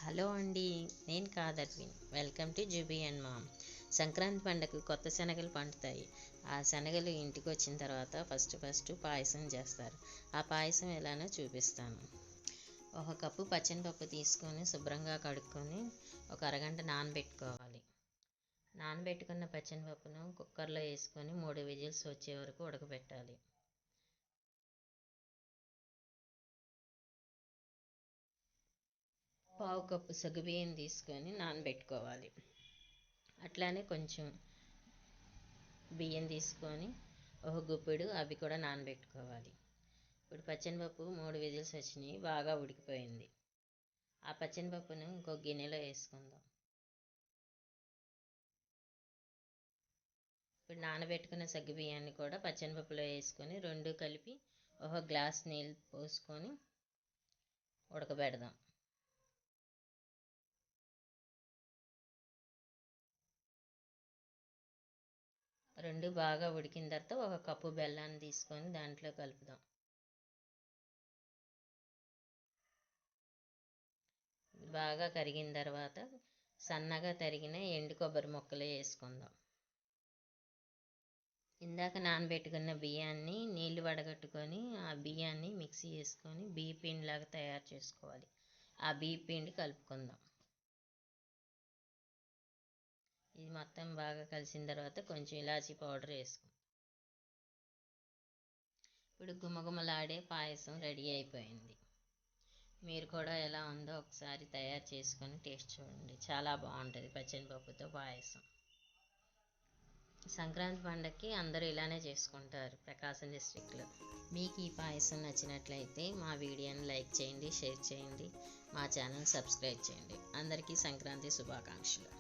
Hello అండి, నేను కాదర్విన్. వెల్కమ్ టు జుబీ అండ్ మామ్. సంక్రాంతి పండగకు కొత్త శనగలు పండుతాయి. ఆ శనగలు ఇంటికి వచ్చిన తర్వాత ఫస్ట్ పాయసం చేస్తారు. ఆ పాయసం ఎలానో చూపిస్తాను. ఒక కప్పు పచ్చెనపప్పు తీసుకొని శుభ్రంగా కడుక్కొని ఒక అరగంట నానబెట్టుకోవాలి. నానబెట్టుకున్న పచ్చెనపప్పును కుక్కర్లో వేసుకొని 3 విజిల్స్ వచ్చే వరకు ఉడకబెట్టాలి. పావు కప్పు సగ్గుబియ్యం తీసుకొని నానబెట్టుకోవాలి. అట్లానే కొంచెం బియ్యం తీసుకొని ఒక గుప్పెడు అవి కూడా నానబెట్టుకోవాలి. ఇప్పుడు పచ్చెనపప్పు 3 విజిల్స్ వచ్చినాయి, బాగా ఉడికిపోయింది. ఆ పచ్చెనపప్పును ఇంకో గిన్నెలో వేసుకుందాం. ఇప్పుడు నానబెట్టుకున్న సగ్గుబియ్యాన్ని కూడా పచ్చెనపప్పులో వేసుకొని రెండు కలిపి ఒక గ్లాస్ నీళ్ళు పోసుకొని ఉడకబెడదాం. రెండు బాగా ఉడికిన తర్వాత ఒక కప్పు బెల్లాన్ని తీసుకొని దాంట్లో కలుపుదాం. బాగా కరిగిన తర్వాత సన్నగా తరిగిన ఎండు కొబ్బరి ముక్కలు వేసుకుందాం. ఇందాక నానబెట్టుకున్న బియ్యాన్ని నీళ్లు వడగట్టుకొని ఆ బియ్యాన్ని మిక్సీ వేసుకొని బియ్య పిండిలాగా తయారు చేసుకోవాలి. ఆ బియ్య పిండి కలుపుకుందాం. ఇది మొత్తం బాగా కలిసిన తర్వాత కొంచెం ఇలాచీ పౌడర్ వేసుకుందాం. ఇప్పుడు గుమగుమలాడే పాయసం రెడీ అయిపోయింది. మీరు కూడా ఎలా ఉందో ఒకసారి తయారు చేసుకొని టేస్ట్ చూడండి. చాలా బాగుంటుంది పచ్చెనపప్పుతో పాయసం. సంక్రాంతి పండగకి అందరూ ఇలానే చేసుకుంటారు ప్రకాశం డిస్ట్రిక్ట్లో. మీకు ఈ పాయసం నచ్చినట్లయితే మా వీడియోని లైక్ చేయండి, షేర్ చేయండి, మా ఛానల్ సబ్స్క్రైబ్ చేయండి. అందరికీ సంక్రాంతి శుభాకాంక్షలు.